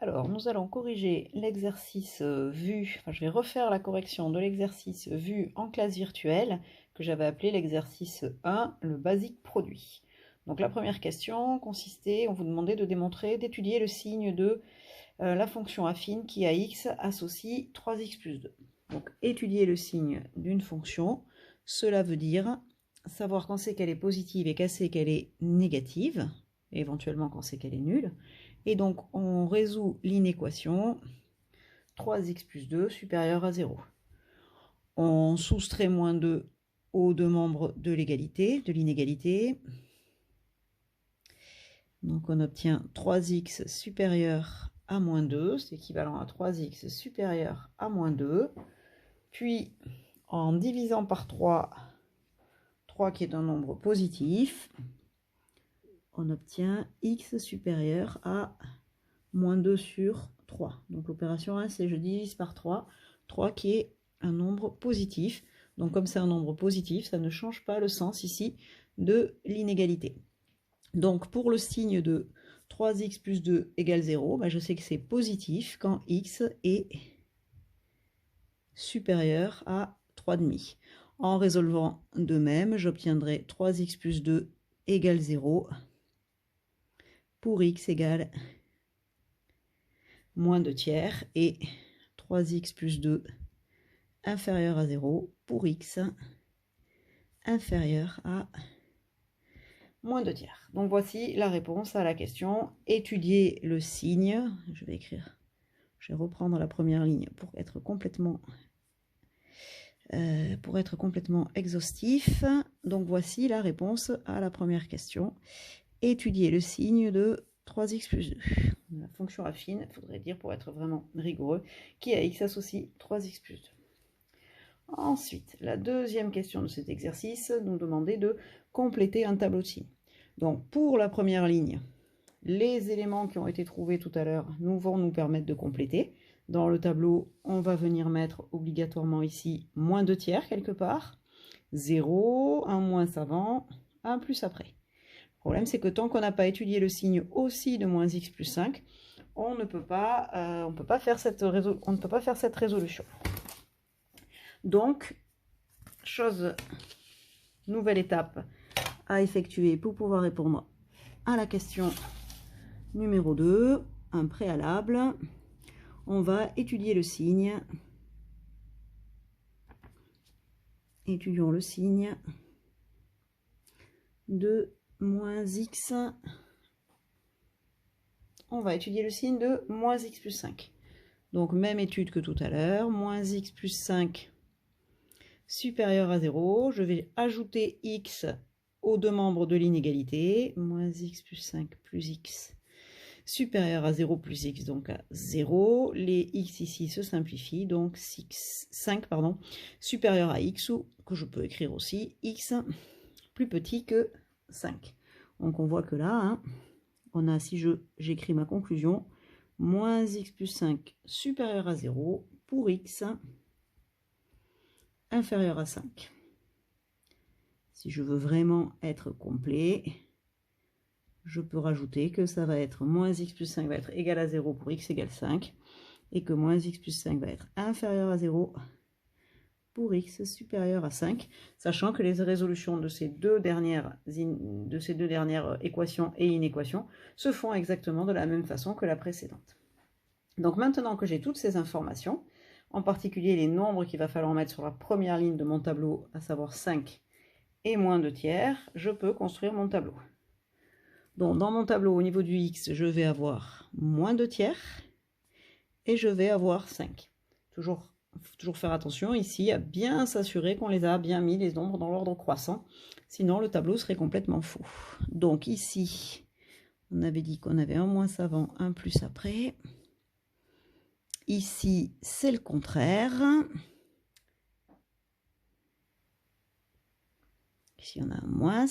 Alors, nous allons corriger l'exercice vu, enfin je vais refaire la correction de l'exercice vu en classe virtuelle que j'avais appelé l'exercice 1, le basique produit. Donc la première question consistait, on vous demandait de démontrer, d'étudier le signe de la fonction affine qui à x associe 3x plus 2. Donc étudier le signe d'une fonction, cela veut dire savoir quand c'est qu'elle est positive et quand c'est qu'elle est négative, et éventuellement quand c'est qu'elle est nulle. Et donc, on résout l'inéquation 3x plus 2 supérieur à 0. On soustrait moins 2 aux deux membres de l'égalité, de l'inégalité. Donc, on obtient 3x supérieur à moins 2, c'est équivalent à 3x supérieur à moins 2. Puis, en divisant par 3 qui est un nombre positif, on obtient x supérieur à moins 2 sur 3. Donc l'opération 1, c'est je divise par 3, 3 qui est un nombre positif. Donc comme c'est un nombre positif, ça ne change pas le sens ici de l'inégalité. Donc pour le signe de 3x plus 2 égale 0, je sais que c'est positif quand x est supérieur à 3,5. En résolvant de même, j'obtiendrai 3x plus 2 égale 0 pour x égale moins 2 tiers et 3x plus 2 inférieur à 0 pour x inférieur à moins 2 tiers. Donc voici la réponse à la question. Étudier le signe. Je vais reprendre la première ligne pour être complètement exhaustif. Donc voici la réponse à la première question. Étudier le signe de 3x plus 2. La fonction affine, il faudrait dire pour être vraiment rigoureux, qui à x associe 3x plus 2. Ensuite, la deuxième question de cet exercice nous demandait de compléter un tableau de signes. Donc pour la première ligne, les éléments qui ont été trouvés tout à l'heure vont nous permettre de compléter. Dans le tableau, on va venir mettre obligatoirement ici moins 2 tiers quelque part, 0, un moins avant, un plus après. Le problème, c'est que tant qu'on n'a pas étudié le signe aussi de moins x plus 5, on ne peut pas faire cette résolution. Donc, nouvelle étape à effectuer pour pouvoir répondre à la question numéro 2, un préalable. On va étudier le signe. Étudions le signe de moins x. On va étudier le signe de moins x plus 5. Donc, même étude que tout à l'heure. Moins x plus 5 supérieur à 0. Je vais ajouter x aux deux membres de l'inégalité. Moins x plus 5 plus x supérieur à 0 plus x, donc à 0. Les x ici se simplifient, donc 5 supérieur à x, ou que je peux écrire aussi x plus petit que 5. Donc on voit que là, on a, si j'écris ma conclusion, moins x plus 5 supérieur à 0 pour x inférieur à 5. Si je veux vraiment être complet, je peux rajouter que ça va être moins x plus 5 va être égal à 0 pour x égale 5, et que moins x plus 5 va être inférieur à 0 pour x supérieur à 5, sachant que les résolutions de ces deux dernières équations et inéquations se font exactement de la même façon que la précédente. Donc maintenant que j'ai toutes ces informations, en particulier les nombres qu'il va falloir mettre sur la première ligne de mon tableau, à savoir 5 et moins 2 tiers, je peux construire mon tableau. Donc dans mon tableau, au niveau du x, je vais avoir moins 2 tiers et je vais avoir 5. Toujours faire attention ici à bien s'assurer qu'on les a bien mis les nombres dans l'ordre croissant, sinon le tableau serait complètement faux. Donc ici, on avait dit qu'on avait un moins avant, un plus après. Ici, c'est le contraire. Ici, on a un moins.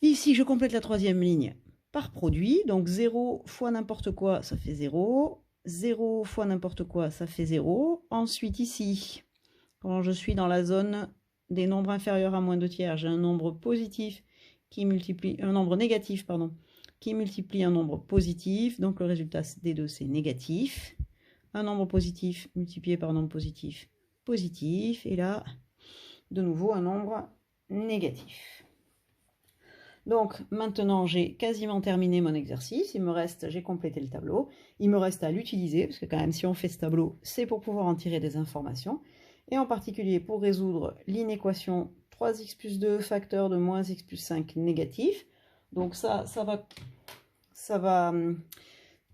Ici, je complète la troisième ligne par produit. Donc 0 fois n'importe quoi, ça fait 0. 0 fois n'importe quoi, ça fait 0. Ensuite, ici, quand je suis dans la zone des nombres inférieurs à moins 2 tiers, j'ai un nombre positif qui multiplie, un nombre négatif, qui multiplie un nombre positif, donc le résultat des deux c'est négatif. Un nombre positif multiplié par un nombre positif, positif, et là, de nouveau un nombre négatif. Donc maintenant j'ai quasiment terminé mon exercice, il me reste, j'ai complété le tableau, il me reste à l'utiliser, parce que quand même si on fait ce tableau, c'est pour pouvoir en tirer des informations, et en particulier pour résoudre l'inéquation 3x plus 2 facteur de moins x plus 5 négatif. Donc ça va,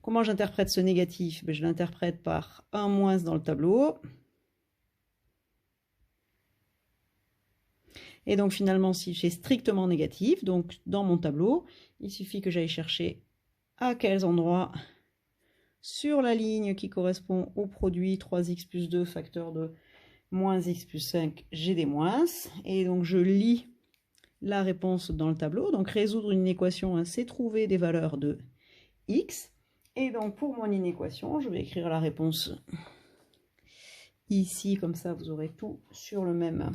comment j'interprète ce négatif? Je l'interprète par 1 moins dans le tableau. Et donc finalement, si j'ai strictement négatif, donc dans mon tableau, il suffit que j'aille chercher à quels endroits sur la ligne qui correspond au produit 3x plus 2 facteur de moins x plus 5, j'ai des moins. Et donc je lis la réponse dans le tableau. Donc résoudre une équation, hein, c'est trouver des valeurs de x. Et donc pour mon inéquation, je vais écrire la réponse ici, comme ça vous aurez tout sur le même...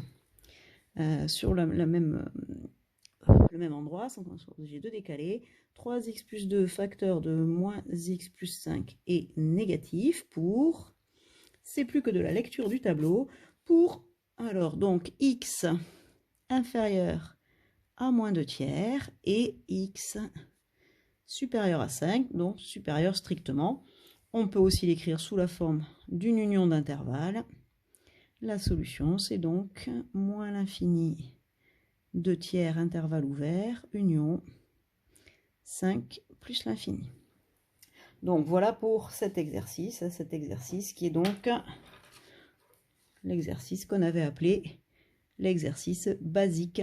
sur le même endroit, sans qu'on soit obligé de décaler. 3x plus 2 facteur de moins x plus 5 est négatif pour, c'est plus que de la lecture du tableau, pour, alors donc x inférieur à moins 2 tiers et x supérieur à 5, donc supérieur strictement. On peut aussi l'écrire sous la forme d'une union d'intervalles. La solution, c'est donc moins l'infini 2 tiers intervalle ouvert, union 5 plus l'infini. Donc voilà pour cet exercice qui est donc l'exercice qu'on avait appelé l'exercice basique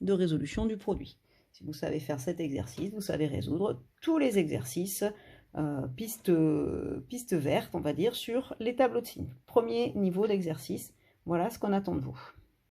de résolution du produit. Si vous savez faire cet exercice, vous savez résoudre tous les exercices piste verte, on va dire, sur les tableaux de signes. Premier niveau d'exercice, voilà ce qu'on attend de vous.